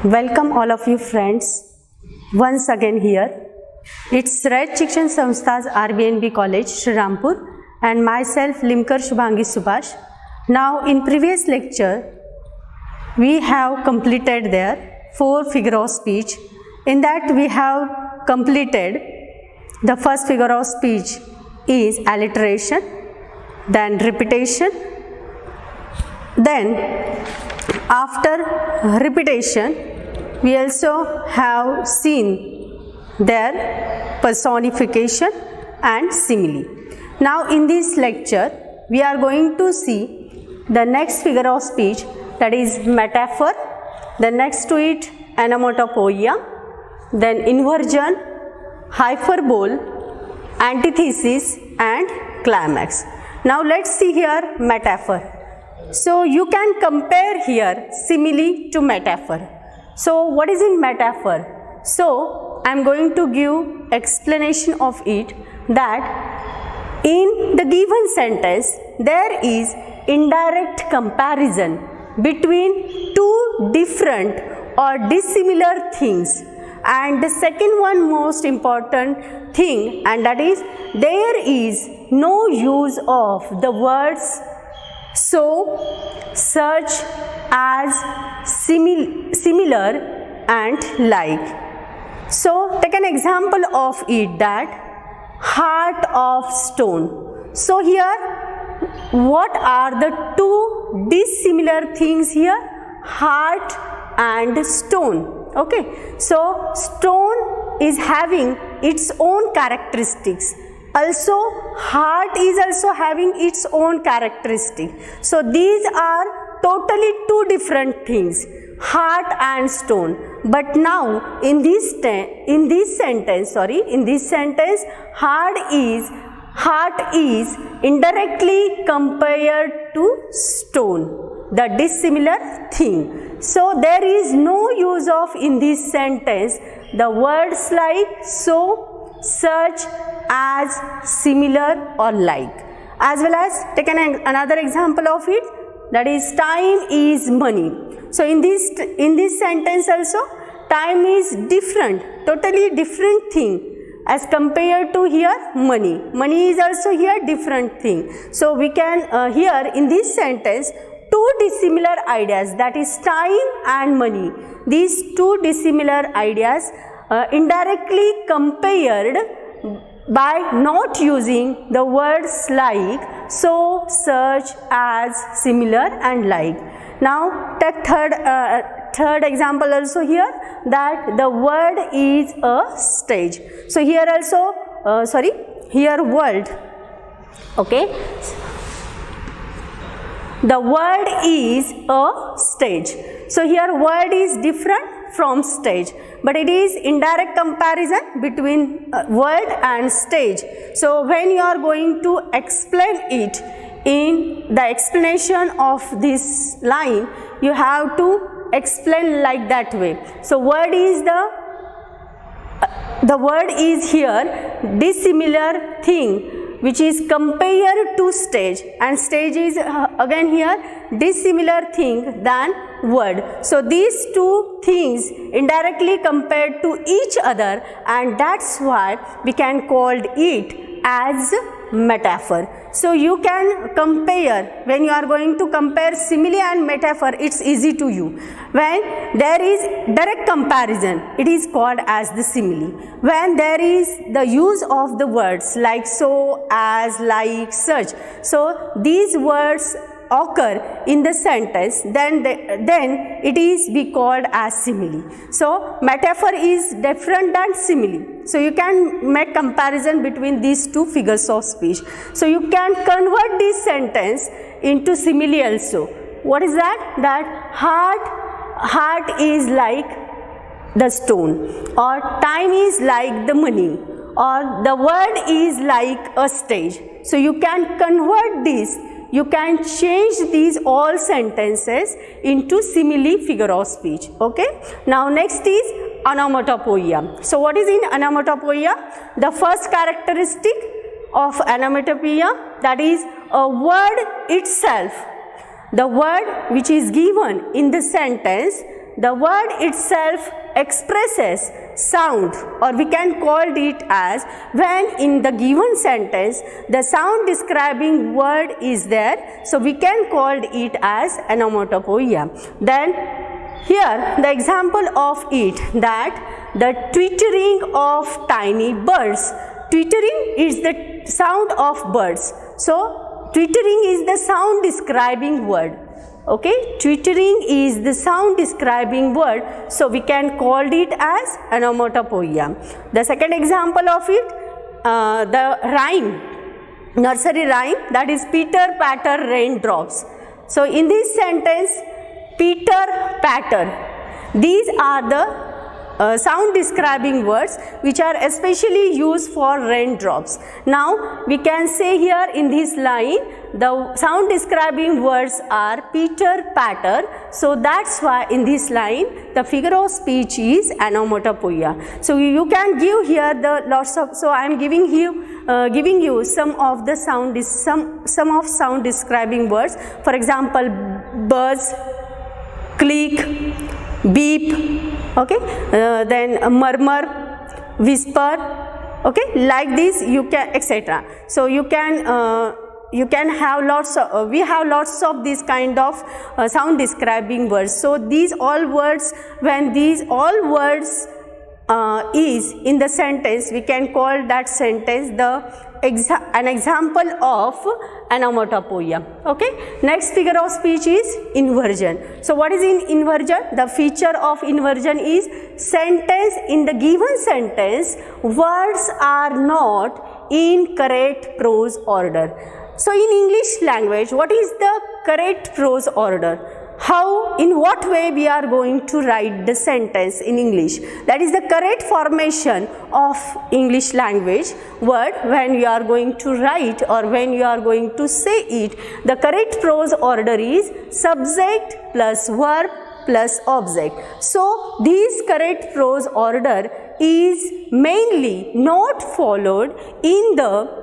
Welcome all of you friends once again here. It's Rayat Shikshan Samstha's RBNB College, Shrirampur, and myself Limkar Shubhangi Subhash. Now in previous lecture we have completed there 4 figure of speech. In that we have completed the first figure of speech is alliteration, then repetition, then after repetition we also have seen their personification and simile. Now in this lecture we are going to see the next figure of speech, that is metaphor, then next to it onomatopoeia, then inversion, hyperbole, antithesis and climax. Now let's see here metaphor. So you can compare here simile to metaphor. So what is in metaphor? So I am going to give explanation of it, that in the given sentence there is indirect comparison between two different or dissimilar things, and the second one most important thing, and that is there is no use of the words so, such, as, similar and like. So take an example of it, that heart of stone. So here what are the two dissimilar things here? Heart and stone. Okay, so stone is having its own characteristics. Also heart is also having its own characteristic. So these are totally two different things, heart and stone. But now in this sentence heart is indirectly compared to stone, the dissimilar thing. So there is no use of in this sentence the words like so, such, as, similar or like. As well as take another example of it, that is time is money. So in this sentence also time is different, totally different thing as compared to here money. Money is also here different thing. So we can here in this sentence two dissimilar ideas, that is time and money. These two dissimilar ideas indirectly compared by not using the words like so, such, as, similar and like. Now take third example also here, that the word is a stage. So here also here world, okay, the word is a stage. So here word is different from stage, but it is indirect comparison between word and stage. So when you are going to explain it in the explanation of this line, you have to explain like that way. So word is the word is here dissimilar thing which is compared to stage, and stage is again here dissimilar thing than word. So these two things indirectly compared to each other, and that's why we can call it as metaphor. So you can compare, when you are going to compare simile and metaphor, it's easy to you. When there is direct comparison, it is called as the simile. When there is the use of the words like so, as, like, such, so these words occur in the sentence, then it is be called as simile. So metaphor is different than simile. So you can make comparison between these two figures of speech. So you can convert this sentence into simile also. What is that? That heart is like the stone, or time is like the money, or the word is like a stage. So you can convert this. You can change these all sentences into simile figure of speech. Okay. Now next is onomatopoeia. So what is in onomatopoeia? The first characteristic of onomatopoeia, that is a word itself, the word which is given in the sentence, the word itself expresses sound, or we can call it as when in the given sentence the sound describing word is there, so we can call it as onomatopoeia. Then here the example of it, that the twittering of tiny birds. Twittering is the sound of birds. So twittering is the sound describing word. Okay, twittering is the sound describing word, so we can call it as onomatopoeia. The second example of it, the rhyme, nursery rhyme, that is Peter patter raindrops. So in this sentence, Peter patter, these are the sound describing words which are especially used for raindrops. Now we can say here in this line the sound describing words are Peter patter, so that's why in this line the figure of speech is onomatopoeia. So you can give here the lots of, so I am giving you some of the some of sound describing words. For example, buzz, click, beep, okay, then murmur, whisper, okay, like this you can, etc. So you can have lots of, we have lots of these kind of sound describing words. So these all words, when these all words is in the sentence, we can call that sentence an example of onomatopoeia. Okay, next figure of speech is inversion. So what is inversion? The feature of inversion is sentence, in the given sentence words are not in correct prose order. So in English language, what is the correct prose order? How, in what way we are going to write the sentence in English? That is the correct formation of English language word when you are going to write or when you are going to say it. The correct prose order is subject plus verb plus object. So this correct prose order is mainly not followed in the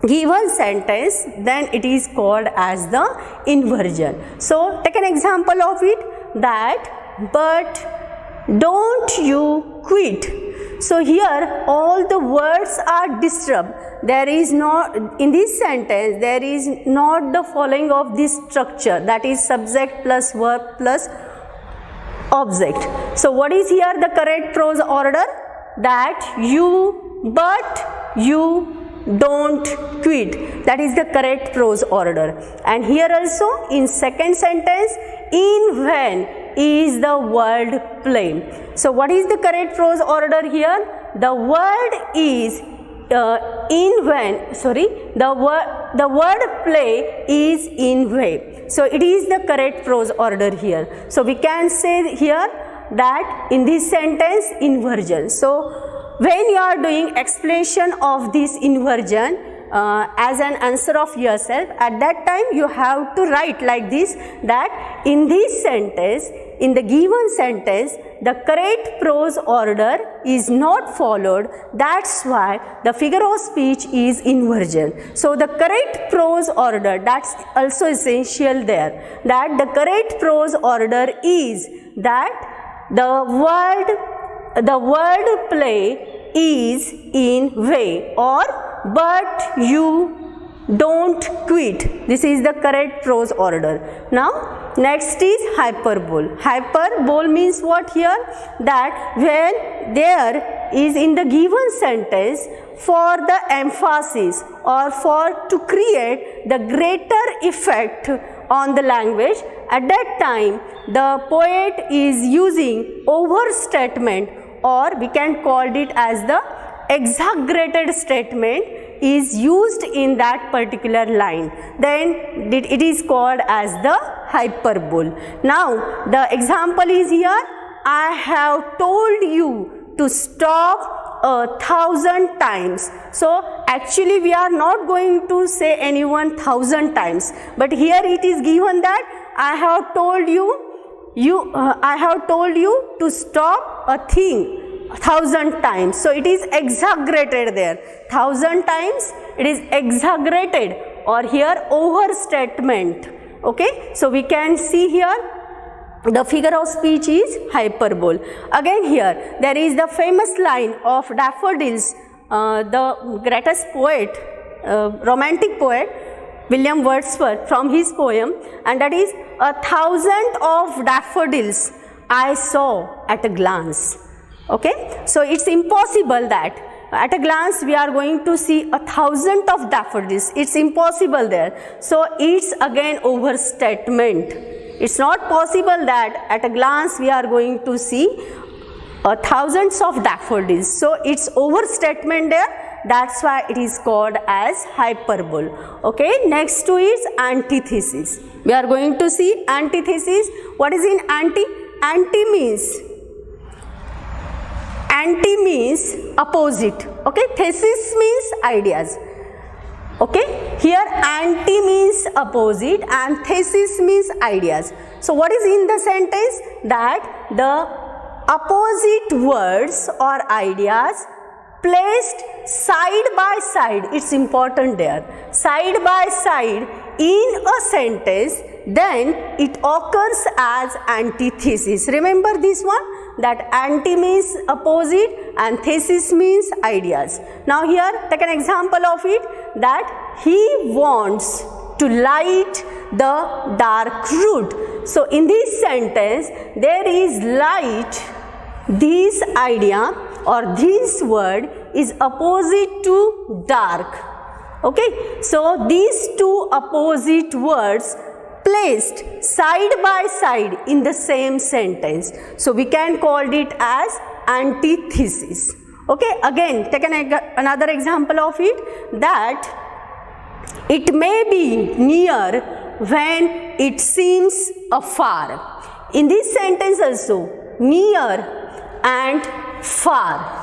given sentence, then it is called as the inversion. So take an example of it, that but don't you quit. So here all the words are disturbed. There is not, in this sentence there is not the following of this structure, that is subject plus verb plus object. So what is here the correct prose order? That you, but you don't quit, that is the correct prose order. And here also in second sentence, in when is the word play. So what is the correct prose order here? The word is in when, sorry, the word play is in way. So it is the correct prose order here. So we can say here that in this sentence inversion. So when you are doing explanation of this inversion as an answer of yourself, at that time you have to write like this, that in this sentence, in the given sentence, the correct prose order is not followed, that's why the figure of speech is inversion. So the correct prose order, that's also essential there, that the correct prose order is that the word play is in way, or but you don't quit. This is the correct prose order. Now next is hyperbole. Hyperbole means what here? That when there is in the given sentence for the emphasis or for to create the greater effect on the language, at that time the poet is using overstatement, or we can call it as the exaggerated statement is used in that particular line, then it is called as the hyperbole. Now the example is here, I have told you to stop 1,000 times. So actually we are not going to say anyone 1,000 times, but here it is given that I have told you to stop a thing 1,000 times. So it is exaggerated there. 1,000 times it is exaggerated, or here overstatement. Okay, so we can see here the figure of speech is hyperbole. Again here, there is the famous line of Daffodils, the greatest poet, romantic poet, William Wordsworth, from his poem, and that is, 1,000 of daffodils I saw at a glance. Okay, so it's impossible that at a glance we are going to see 1,000 of daffodils. It's impossible there. So it's again overstatement. It's not possible that at a glance we are going to see thousands of daffodils. So it's overstatement there. That's why it is called as hyperbole. Okay, next to is antithesis. We are going to see antithesis. What is in anti? Anti means opposite. Okay, thesis means ideas. Okay, here anti means opposite and thesis means ideas. So what is in the sentence? That the opposite words or ideas placed side by side, it's important there, side by side in a sentence, then it occurs as antithesis. Remember this one, that anti means opposite and thesis means ideas. Now here take an example of it, that he wants to light the dark route. So in this sentence there is light, this idea or this word is opposite to dark. Okay, so these two opposite words placed side by side in the same sentence, so we can call it as antithesis. Okay, again take another example of it, that it may be near when it seems afar. In this sentence also, near and far,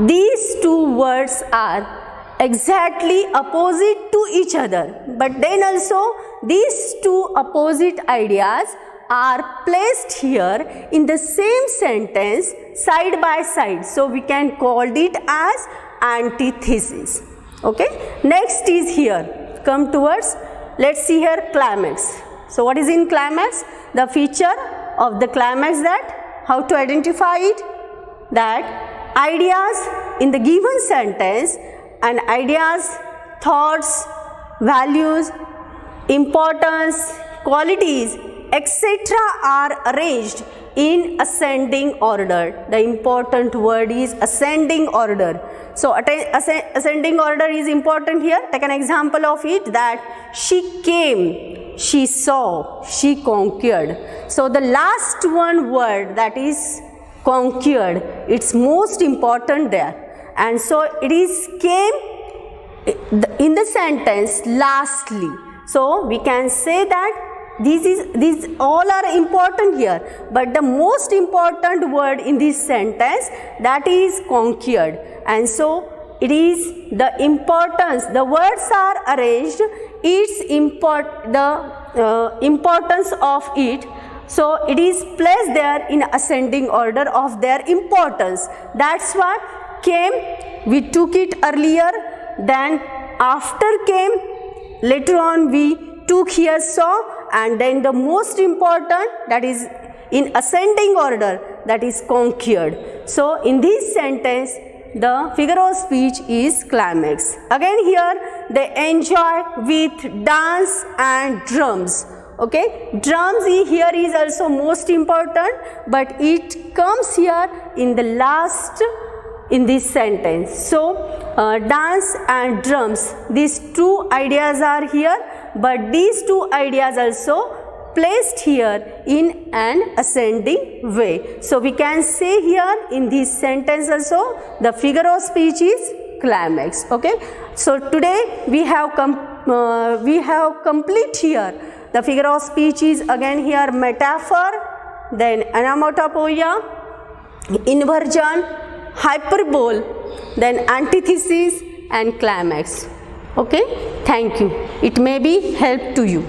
these two words are exactly opposite to each other, but then also these two opposite ideas are placed here in the same sentence side by side, so we can call it as antithesis. Okay, next is here, come towards, let's see here, climax. So what is in climax? The feature of the climax, that how to identify it, that ideas in the given sentence and ideas, thoughts, values, importance, qualities, etc. are arranged in ascending order. The important word is ascending order. So ascending order is important here. Take an example of it, that she came, she saw, she conquered. So the last one word, that is conquered, it's most important there, and so it is came in the sentence lastly. So we can say that these all are important here, but the most important word in this sentence, that is conquered, and so it is the importance, the words are arranged, its importance of it. So it is placed there in ascending order of their importance. That's what came, we took it earlier, then after came, later on we took here saw, and then the most important, that is in ascending order, that is conquered. So in this sentence the figure of speech is climax. Again here they enjoy with dance and drums. Okay, drums here is also most important, but it comes here in the last in this sentence. So dance and drums, these two ideas are here, but these two ideas also placed here in an ascending way. So we can say here in this sentence also the figure of speech is climax. Okay, so today we have complete here. The figure of speech is again here metaphor, then onomatopoeia, inversion, hyperbole, then antithesis and climax. Okay, thank you. It may be help to you.